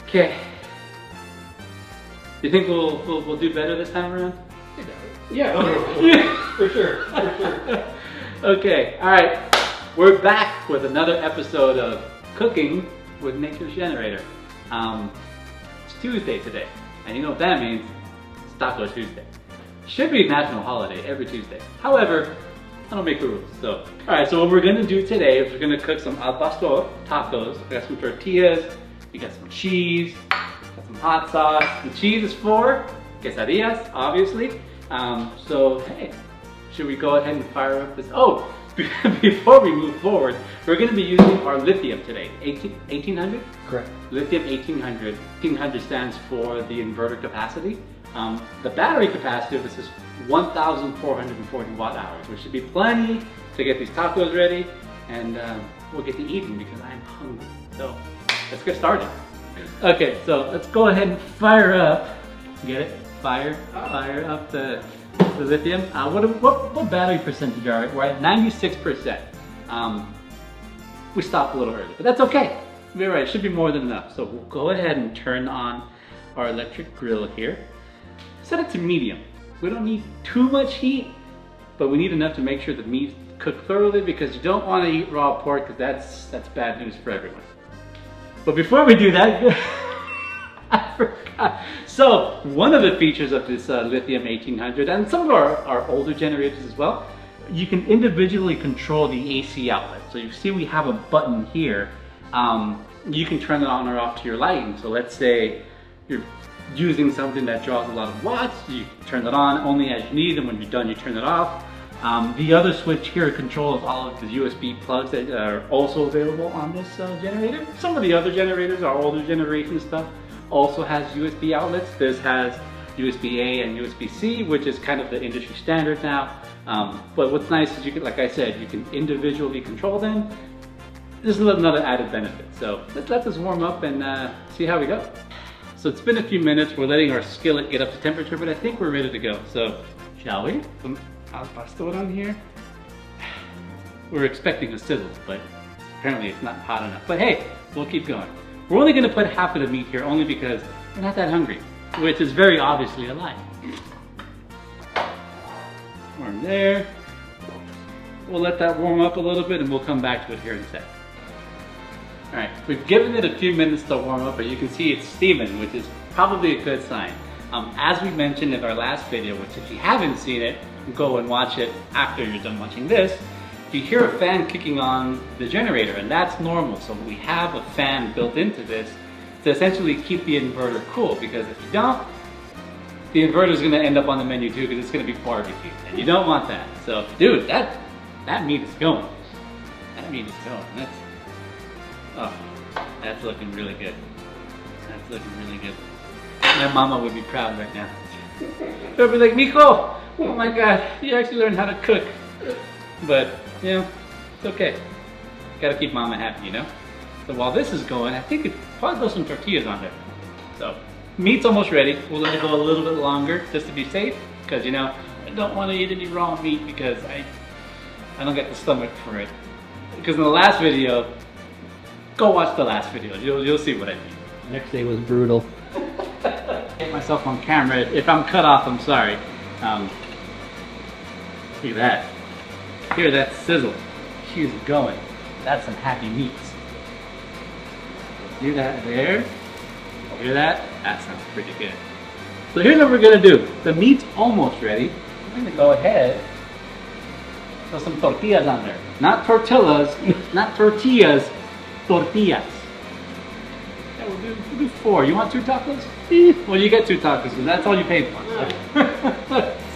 Okay. You think we'll do better this time around? Yeah, for sure. Okay, all right. We're back with another episode of Cooking with Nature's Generator. It's Tuesday today, and you know what that means? It's Taco Tuesday. Should be a national holiday every Tuesday. However, I don't make the rules. So, all right. So what we're gonna do today is we're gonna cook some al pastor tacos. We got some tortillas. We got some cheese. Got some hot sauce. The cheese is for quesadillas, obviously. So hey, should we go ahead and fire up this? Oh, before we move forward, we're gonna be using our Lithium today. 1800? Correct. Lithium 1800. 1800 stands for the inverter capacity. The battery capacity of this is 1,440 watt hours, which should be plenty to get these tacos ready, and we'll get to eating because I'm hungry. So let's get started. Okay, so let's go ahead and fire up. Get it? Fire up the Lithium. What battery percentage are we? We're at 96%. We stopped a little early, but that's okay. We're right. It should be more than enough. So we'll go ahead and turn on our electric grill here. Set it to medium. We don't need too much heat, but we need enough to make sure the meat cooked thoroughly, because you don't want to eat raw pork, because that's bad news for everyone. But before we do that, I forgot. So one of the features of this Lithium 1800, and some of our older generators as well, you can individually control the AC outlet. So you see we have a button here. You can turn it on or off to your lighting. So let's say you're using something that draws a lot of watts, you turn it on only as you need, and when you're done you turn it off. The other switch here controls all of the USB plugs that are also available on this generator. Some of the other generators, our older generation stuff, also has USB outlets. This has USB-A and USB-C, which is kind of the industry standard now. But what's nice is you can, like I said, you can individually control them. This is another added benefit. So let's let this warm up and see how we go. So it's been a few minutes. We're letting our skillet get up to temperature, but I think we're ready to go. So shall we? Some al pastor on here. We're expecting a sizzle, but apparently it's not hot enough. But hey, we'll keep going. We're only gonna put half of the meat here only because we're not that hungry, which is very obviously a lie. Warm there. We'll let that warm up a little bit and we'll come back to it here in a sec. All right, we've given it a few minutes to warm up, but you can see it's steaming, which is probably a good sign. As we mentioned in our last video, which if you haven't seen it, go and watch it after you're done watching this, you hear a fan kicking on the generator, and that's normal. So we have a fan built into this to essentially keep the inverter cool, because if you don't, the inverter is gonna end up on the menu too, because it's gonna be barbecue, and you don't want that. So dude, that meat is going. That meat is going. Oh, that's looking really good. That's looking really good. My mama would be proud right now. She'll be like, Miko, oh my God, you actually learned how to cook. But, you know, it's okay. Gotta keep mama happy, you know? So while this is going, I think it probably throw some tortillas on there. So, meat's almost ready. We'll let it go a little bit longer just to be safe, because, you know, I don't want to eat any raw meat because I don't get the stomach for it. Because in the last video, go watch the last video. You'll see what I mean. Next day was brutal. Get myself on camera. If I'm cut off, I'm sorry. Look at that. Hear that sizzle. She's going. That's some happy meats. Hear that there? Hear that? That sounds pretty good. So here's what we're gonna do. The meat's almost ready. I'm gonna go ahead. Throw some tortillas on there. Not tortillas. Not tortillas. Tortillas. Yeah, we'll do 4. You want 2 tacos? Well, you get 2 tacos because that's all you paid for.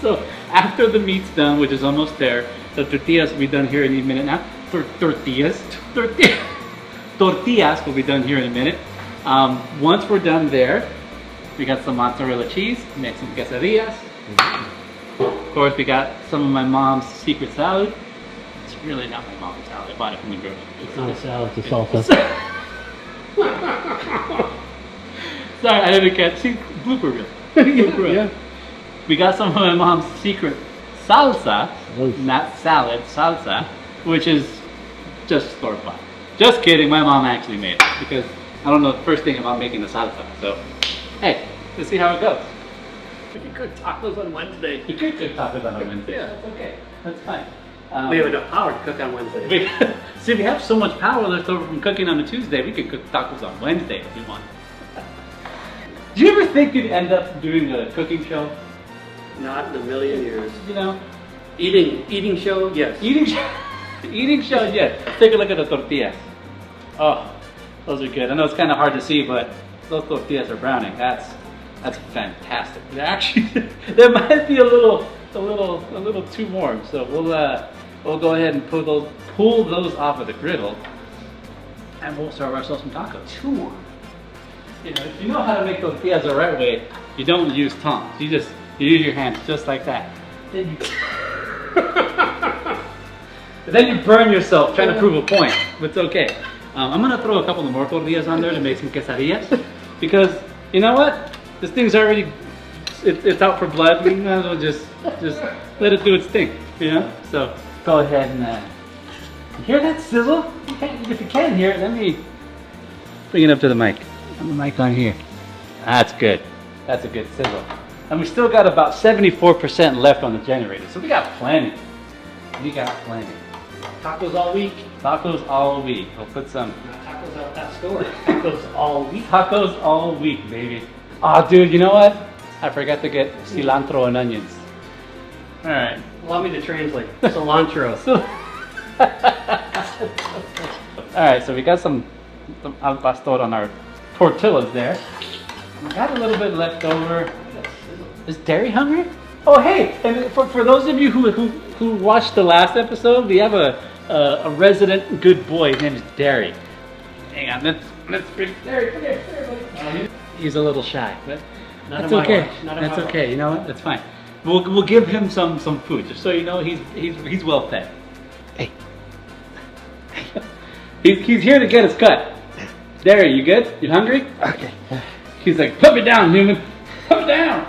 So after the meat's done, which is almost there, the tortillas will be done here in a minute now. Tortillas will be done here in a minute. Once we're done there, we got some mozzarella cheese, make some quesadillas. Of course, we got some of my mom's secret salad. It's really not my mom's salad. I bought it from the grocery. It's not a salad, it's a salsa. Sorry, I didn't catch. See, blooper reel. Yeah. We got some of my mom's secret salsa, not salad, salsa, which is just store-bought. Just kidding, my mom actually made it because I don't know the first thing about making the salsa. So, hey, let's see how it goes. We could cook tacos on Wednesday. You could cook tacos on a Wednesday. Yeah. That's okay. That's fine. We have enough power to cook on Wednesday. See, we have so much power left over from cooking on a Tuesday, we could cook tacos on Wednesday if we want. Do you ever think you'd end up doing a cooking show? Not in a million years. You know? Eating show, yes. Eating show, yes. Let's take a look at the tortillas. Oh, those are good. I know it's kind of hard to see, but those tortillas are browning. That's fantastic. They're actually, they might be a little too warm. So we'll go ahead and pull those off of the griddle, and we'll serve ourselves some tacos. Too warm. You know, if you know how to make tortillas the right way, you don't use tongs. You use your hands just like that. Then you burn yourself trying to prove a point, but it's okay. I'm gonna throw a couple of more tortillas on there to make some quesadillas, because you know what? This thing's already, it's out for blood. We might as well just let it do its thing, you know? So go ahead and you hear that sizzle? If you can't hear it, let me bring it up to the mic. Put the mic on here. That's good. That's a good sizzle. And we still got about 74% left on the generator, so we got plenty. We got plenty. Tacos all week. Tacos all week. We'll put some Tacos out that store. Tacos all week. tacos all week, baby. Oh, dude, you know what? I forgot to get cilantro and onions. All right. Allow me to translate. Cilantro. All right, so we got some al pastor on our tortillas there. We got a little bit left over. Is Derry hungry? Oh, hey, and for those of you who watched the last episode, we have a resident good boy. His name is Derry. Hang on, let's bring Derry. Come here, buddy. He's a little shy, but that's okay. That's okay. You know what? That's fine. We'll give him some food, just so you know he's well fed. Hey, he's here to get his cut. Derry, you good? You hungry? Okay. He's like, put me down, human. Put me down.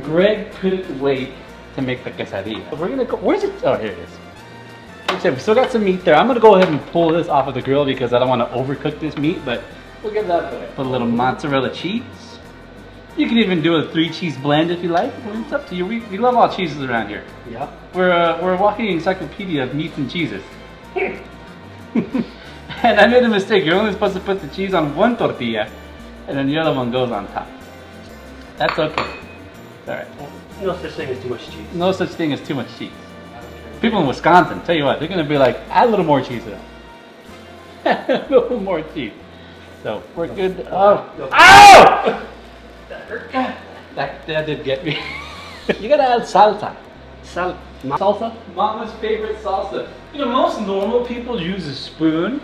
Greg couldn't wait to make the quesadilla. We're gonna go. Where's it? Oh, here it is. Like I said, we still got some meat there. I'm gonna go ahead and pull this off of the grill because I don't want to overcook this meat, but we'll get that away. Put a little mozzarella cheese. You can even do a 3-cheese blend if you like. It's up to you. We love all cheeses around here. Yep. We're a walking encyclopedia of meats and cheeses. And I made a mistake. You're only supposed to put the cheese on one tortilla, and then the other one goes on top. That's okay. It's all right. No such thing as too much cheese. No such thing as too much cheese. People in Wisconsin, tell you what, they're gonna be like, add a little more cheese to that. A little more cheese. So we're good. Oh! Ow! That hurt. That did get me. You gotta add salsa. Salsa? Mama's favorite salsa. You know, most normal people use a spoon.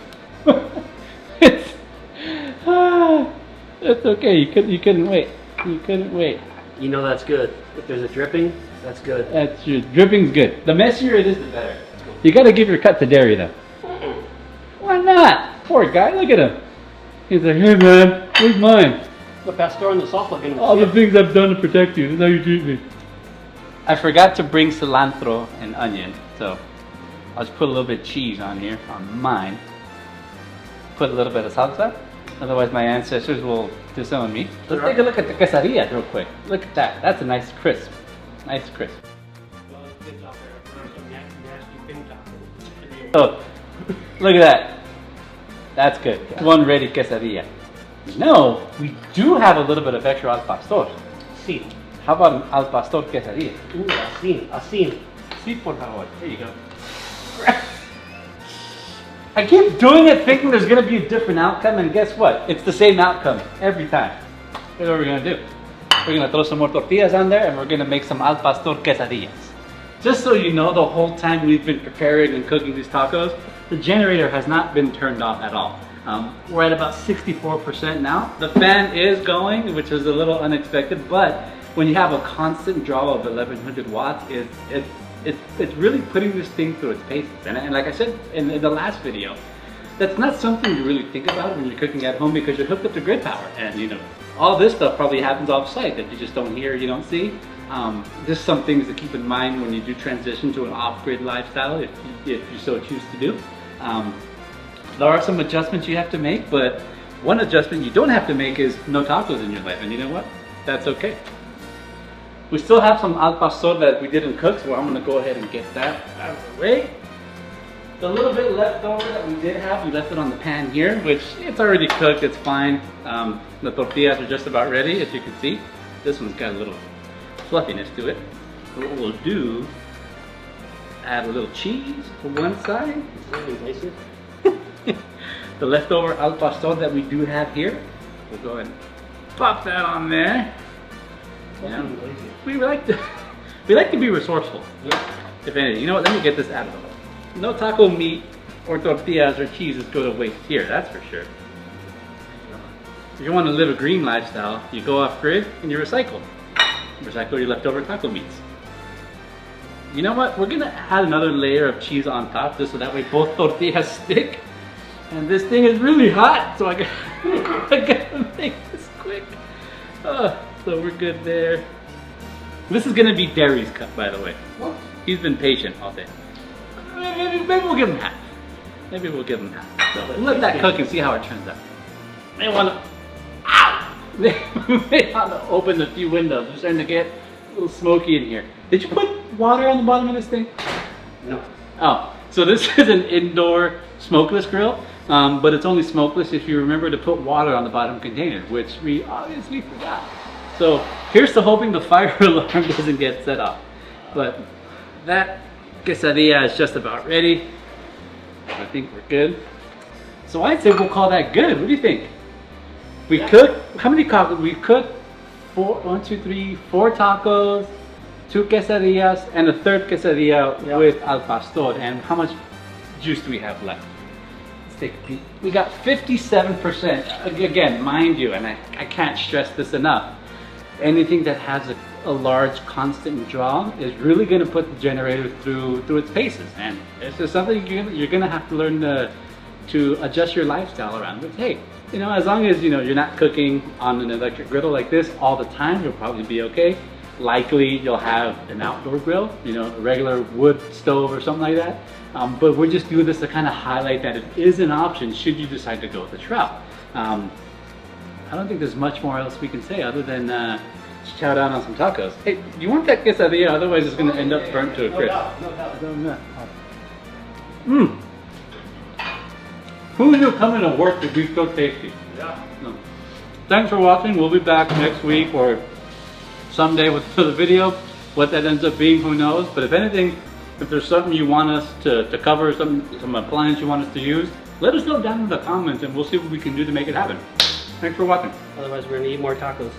It's okay. You couldn't wait. You couldn't wait. You know that's good. If there's a dripping, that's good. That's true. Dripping's good. The messier it is, the better. You gotta give your cut to Derry though. Why not? Poor guy. Look at him. He's like, hey man, where's mine? The pastor and the salsa gonna All the things I've done to protect you. This is how you treat me. I forgot to bring cilantro and onion, so I'll just put a little bit of cheese on here, on mine. Put a little bit of salsa, otherwise my ancestors will disown me. Let's take a look at the quesadilla real quick. Look at that, that's a nice crisp. Nice crisp. Oh, look at that. That's good. One ready quesadilla. No, we do have a little bit of extra al pastor. Sí. How about an al pastor quesadilla? Así. Sí, por favor. There you go. I keep doing it thinking there's going to be a different outcome, and guess what? It's the same outcome every time. Here's what we're going to do. We're going to throw some more tortillas on there, and we're going to make some al pastor quesadillas. Just so you know, the whole time we've been preparing and cooking these tacos, the generator has not been turned off at all. We're at about 64% now. The fan is going, which is a little unexpected, but when you have a constant draw of 1100 watts, it's really putting this thing through its paces. And like I said in the last video, that's not something you really think about when you're cooking at home because you're hooked up to grid power. And you know, all this stuff probably happens off site that you just don't hear, you don't see. Just some things to keep in mind when you do transition to an off-grid lifestyle, if you so choose to do. There are some adjustments you have to make, but One adjustment you don't have to make is no tacos in your life, and you know what? That's okay. We still have some al pastor that we didn't cook, so I'm gonna go ahead and get that out of the way. The little bit left over that we did have, we left it on the pan here, which it's already cooked, it's fine. The tortillas are just about ready, as you can see. This one's got a little fluffiness to it. What we'll do, add a little cheese to one side. The leftover al pastor that we do have here, we'll go ahead and pop that on there. Yeah. We like to be resourceful. Yeah. If anything, you know what? Let me get this out of the way. No taco meat or tortillas or cheeses go to waste here. That's for sure. If you want to live a green lifestyle, you go off grid and you recycle. Recycle your leftover taco meats. You know what? We're gonna add another layer of cheese on top, just so that way both tortillas stick. And this thing is really hot, so I gotta make this quick. So we're good there. This is gonna be Derry's cut, by the way. What? He's been patient all day. Maybe we'll give him half. Maybe we'll give him half. So let that cook and see how it turns out. May wanna, ow! May wanna open a few windows. We're starting to get a little smoky in here. Did you put water on the bottom of this thing? No. Oh, so this is an indoor smokeless grill, but it's only smokeless if you remember to put water on the bottom container, which we obviously forgot. So here's to hoping the fire alarm doesn't get set off. But that quesadilla is just about ready. I think we're good. So I'd say we'll call that good. What do you think? We cooked, how many tacos? We cooked 4 tacos, 2 quesadillas, and a third quesadilla with al pastor. And how much juice do we have left? Let's take a peek. We got 57%. Again, mind you, and I can't stress this enough, anything that has a large constant draw is really going to put the generator through its paces. And it's just something you're going to have to learn to adjust your lifestyle around. But hey, you know, as long as you're not cooking on an electric griddle like this all the time, you'll probably be okay. Likely you'll have an outdoor grill, a regular wood stove or something like that. But we're just doing this to kind of highlight that it is an option should you decide to go with the trout. I don't think there's much more else we can say other than chow down on some tacos. Hey, do you want that quesadilla? Otherwise it's going to end up burnt to a crisp. No doubt. Who knew coming to work would be so tasty? Yeah. No. Thanks for watching. We'll be back next week or someday with another video. What that ends up being, who knows? But if anything, if there's something you want us to cover, some appliance you want us to use, let us know down in the comments and we'll see what we can do to make it happen. Thanks for watching. Otherwise, we're gonna eat more tacos.